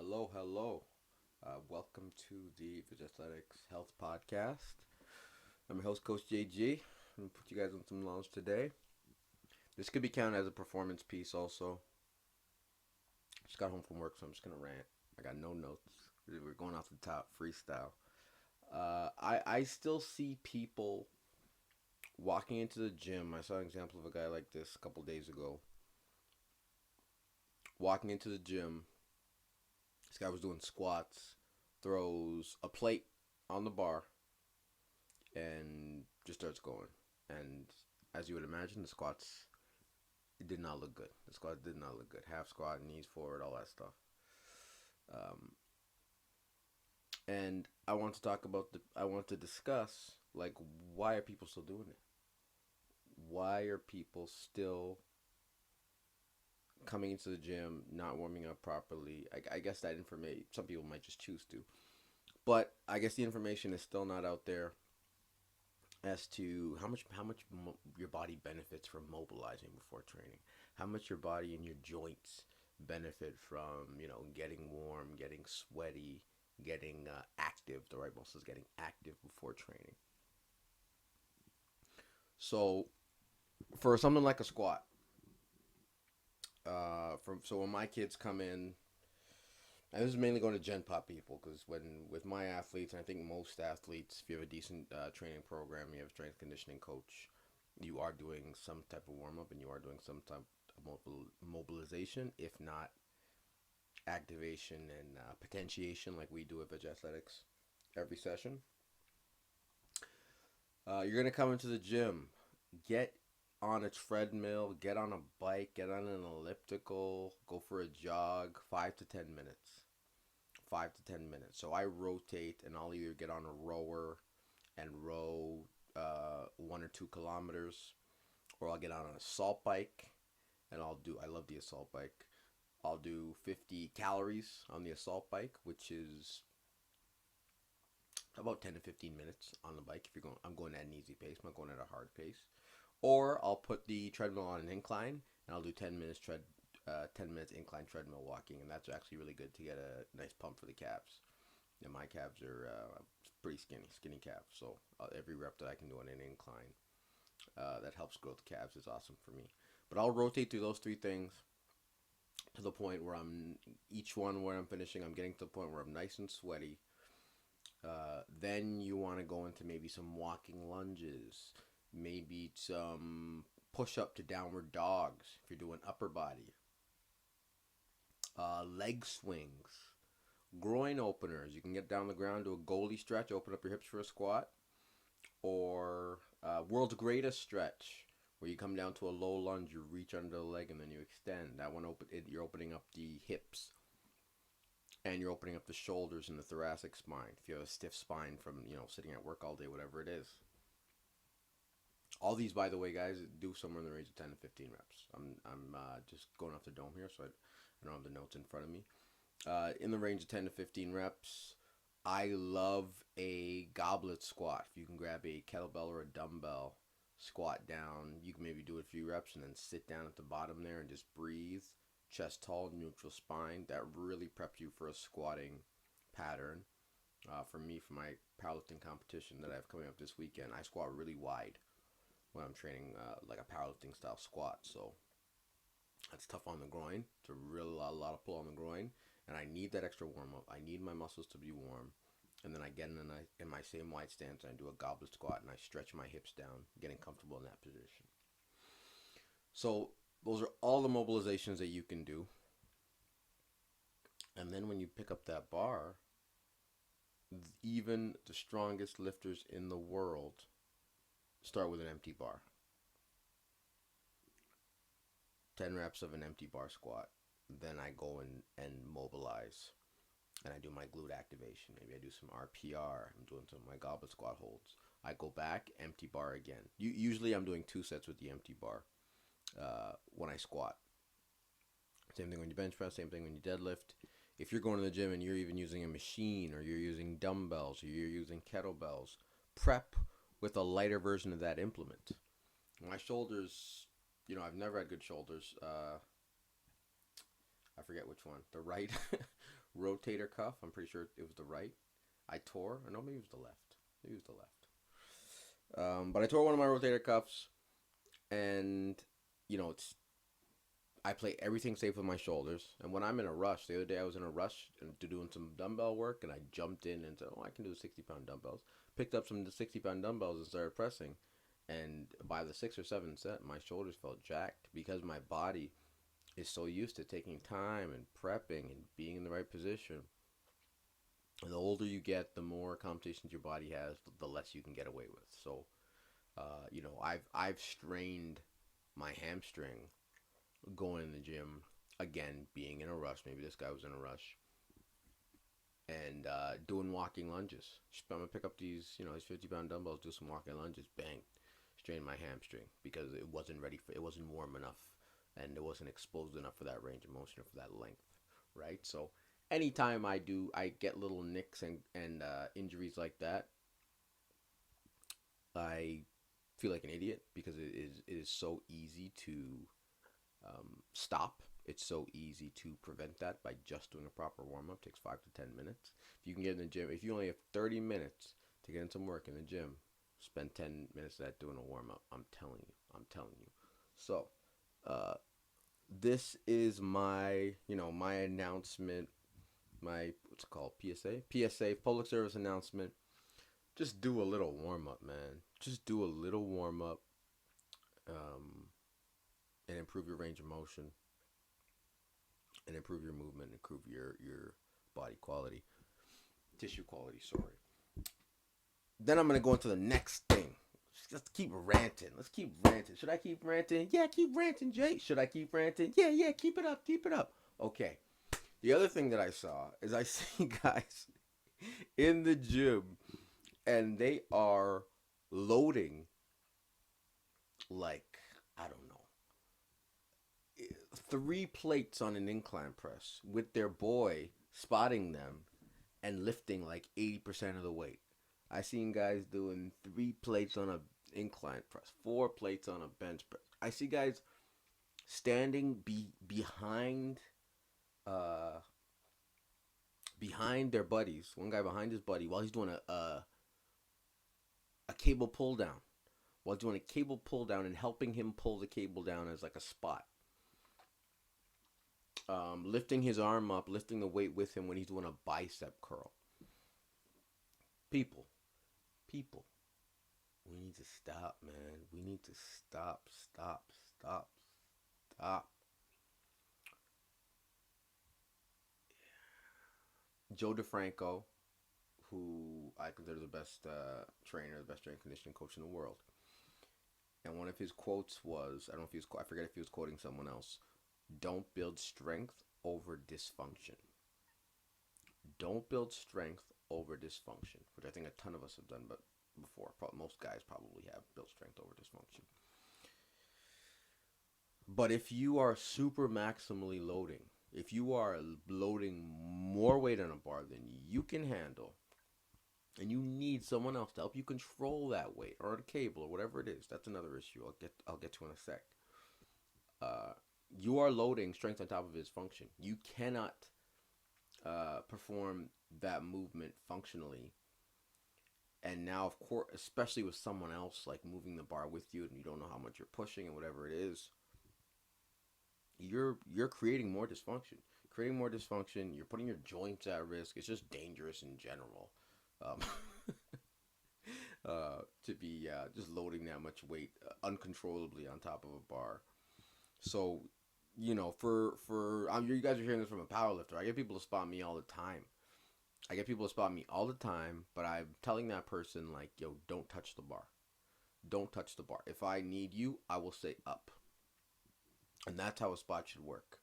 Hello, hello. Welcome to the Vej Athletics Health Podcast. I'm your host, Coach JG. I'm going to put you guys on some launch today. This could be counted as a performance piece also. Just got home from work, so I'm just going to rant. I got no notes. We're going off the top, freestyle. I still see people walking into the gym. I saw an example of a guy like this a couple days ago. Walking into the gym, this guy was doing squats, throws a plate on the bar, and just starts going. And as you would imagine, the squats, it did not look good. The squat did not look good. Half squat, knees forward, all that stuff. Um, and I want to discuss, like, why are people still doing it? Why are people still coming into the gym, not warming up properly? I guess that information, some people might just choose to. But I guess the information is still not out there as to how much your body benefits from mobilizing before training, how much your body and your joints benefit from getting warm, getting sweaty, getting active, the right muscles getting active before training. So for something like a squat, so when my kids come in, and this is mainly going to Gen Pop people, because when with my athletes, and I think most athletes, if you have a decent training program, you have a strength conditioning coach, you are doing some type of warm up and you are doing some type of mobilization, if not activation and potentiation, like we do at Vej Athletics every session. You're gonna come into the gym, get on a treadmill, get on a bike, get on an elliptical, go for a jog, 5 to 10 minutes. 5 to 10 minutes. So I rotate, and I'll either get on a rower and row 1 or 2 kilometers, or I'll get on an assault bike, and I love the assault bike. I'll do 50 calories on the assault bike, which is about 10 to 15 minutes on the bike. If you're going, I'm going at an easy pace. I'm not going at a hard pace. Or I'll put the treadmill on an incline, and I'll do 10 minutes incline treadmill walking, and that's actually really good to get a nice pump for the calves. And my calves are pretty skinny calves. So every rep that I can do on an incline that helps grow the calves is awesome for me. But I'll rotate through those three things to the point where each one where I'm finishing, I'm getting to the point where I'm nice and sweaty. Then you want to go into maybe some walking lunges, maybe some push up to downward dogs if you're doing upper body. Leg swings, groin openers. You can get down the ground, do a goalie stretch, open up your hips for a squat, or world's greatest stretch, where you come down to a low lunge, you reach under the leg, and then you extend. That one you're opening up the hips, and you're opening up the shoulders and the thoracic spine. If you have a stiff spine from sitting at work all day, whatever it is. All these, by the way, guys, do somewhere in the range of 10 to 15 reps. I'm just going off the dome here, so I don't have the notes in front of me. In the range of 10 to 15 reps. I love a goblet squat. If you can grab a kettlebell or a dumbbell, squat down. You can maybe do a few reps and then sit down at the bottom there and just breathe. Chest tall, neutral spine. That really preps you for a squatting pattern. For me, for my powerlifting competition that I have coming up this weekend, I squat really wide when I'm training like a powerlifting style squat. So that's tough on the groin. It's a lot of pull on the groin, and I need that extra warm up. I need my muscles to be warm, and then I get in my same wide stance and I do a goblet squat and I stretch my hips down, getting comfortable in that position. So those are all the mobilizations that you can do. And then when you pick up that bar, even the strongest lifters in the world start with an empty bar. 10 reps of an empty bar squat. Then I go and mobilize. And I do my glute activation. Maybe I do some RPR. I'm doing some of my goblet squat holds. I go back, empty bar again. Usually I'm doing 2 sets with the empty bar when I squat. Same thing when you bench press, same thing when you deadlift. If you're going to the gym and you're even using a machine, or you're using dumbbells, or you're using kettlebells, prep with a lighter version of that implement. My shoulders, I've never had good shoulders. I forget which one. The right rotator cuff. I'm pretty sure it was the right. I tore. Or no, maybe it was the left. Maybe it was the left. But I tore one of my rotator cuffs, and it's I play everything safe with my shoulders. And when I'm in a rush, the other day I was in a rush to doing some dumbbell work, and I jumped in and said, "Oh, I can do 60-pound dumbbells." Picked up some 60-pound dumbbells and started pressing. And by the 6th or 7th set, my shoulders felt jacked because my body is so used to taking time and prepping and being in the right position. And the older you get, the more competitions your body has, the less you can get away with. So, I've strained my hamstring going in the gym again, being in a rush. Maybe this guy was in a rush, and doing walking lunges. I'm gonna pick up these 50-pound dumbbells, do some walking lunges, bang, strain my hamstring because it wasn't warm enough, and it wasn't exposed enough for that range of motion or for that length, right? So anytime I get little nicks and injuries like that, I feel like an idiot because it is so easy to stop. It's so easy to prevent that by just doing a proper warm up. It takes 5 to 10 minutes. If you can get in the gym, if you only have 30 minutes to get in some work in the gym, spend 10 minutes of that doing a warm up. I'm telling you. I'm telling you. So, this is my announcement, my what's it called, PSA, public service announcement. Just do a little warm up, man. Just do a little warm up, um, and improve your range of motion, and improve your movement, improve your body quality, tissue quality. Sorry. Then I'm gonna go into the next thing. Let's keep ranting. Let's keep ranting. Should I keep ranting? Yeah, keep ranting, Jay. Should I keep ranting? Yeah, yeah, keep it up, keep it up. Okay. The other thing that I saw is I see guys in the gym and they are loading like I don't know 3 plates on an incline press with their boy spotting them and lifting like 80% of the weight. I seen guys doing 3 plates on a incline press, 4 plates on a bench press. I see guys standing uh behind their buddies. One guy behind his buddy while he's doing a cable pull down. While doing a cable pull down and helping him pull the cable down as like a spot. Lifting his arm up, lifting the weight with him when he's doing a bicep curl. People, people, we need to stop, man. We need to stop. Joe DeFranco, who I consider the best trainer, the best strength conditioning coach in the world, and one of his quotes was, I don't know if he was, I forget if he was quoting someone else. Don't build strength over dysfunction. Don't build strength over dysfunction, which I think a ton of us have done, but before. Most guys probably have built strength over dysfunction. But if you are super maximally loading, if you are loading more weight on a bar than you can handle, and you need someone else to help you control that weight or a cable or whatever it is, that's another issue. I'll get to in a sec. You are loading strength on top of its function. You cannot perform that movement functionally. And now, of course, especially with someone else like moving the bar with you, and you don't know how much you're pushing and whatever it is, you're creating more dysfunction. Creating more dysfunction. You're putting your joints at risk. It's just dangerous in general. Um, to be just loading that much weight uncontrollably on top of a bar. So, you guys are hearing this from a powerlifter. I get people to spot me all the time. But I'm telling that person like, yo, don't touch the bar. Don't touch the bar. If I need you, I will say up. And that's how a spot should work.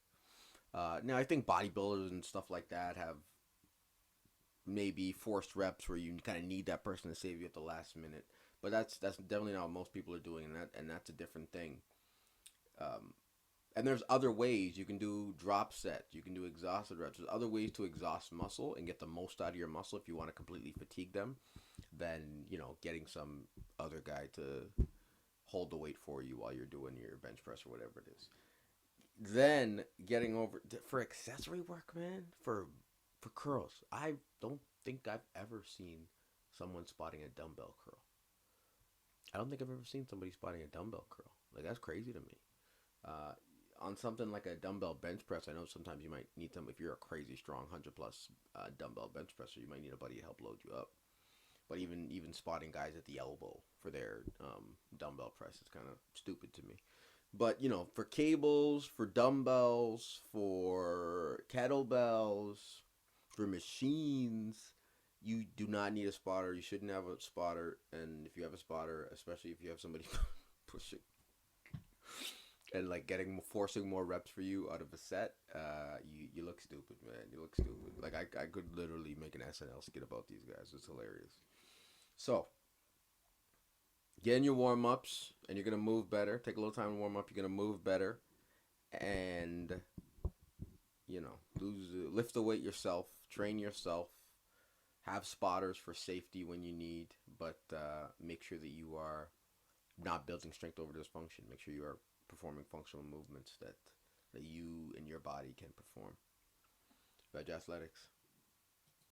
Now, I think bodybuilders and stuff like that have maybe forced reps where you kind of need that person to save you at the last minute. But that's definitely not what most people are doing, and that's a different thing. And there's other ways. You can do drop sets. You can do exhausted reps. There's other ways to exhaust muscle and get the most out of your muscle if you want to completely fatigue them than, getting some other guy to hold the weight for you while you're doing your bench press or whatever it is. Then getting over for accessory work, man, for For curls, I don't think I've ever seen someone spotting a dumbbell curl. I don't think I've ever seen somebody spotting a dumbbell curl. Like, that's crazy to me. Uh, on something like a dumbbell bench press, I know sometimes you might need some, if you're a crazy strong 100 plus dumbbell bench presser, you might need a buddy to help load you up. But even spotting guys at the elbow for their dumbbell press is kind of stupid to me. But for cables, for dumbbells, for kettlebells, for machines, you do not need a spotter. You shouldn't have a spotter. And if you have a spotter, especially if you have somebody pushing and like forcing more reps for you out of a set, you look stupid, man. You look stupid. Like I could literally make an SNL skit about these guys. It's hilarious. So get in your warm ups, and you're gonna move better. Take a little time to warm up. You're gonna move better, and lift the weight yourself, train yourself, have spotters for safety when you need, but make sure that you are not building strength over dysfunction. Make sure you are performing functional movements that you and your body can perform. Vej Athletics.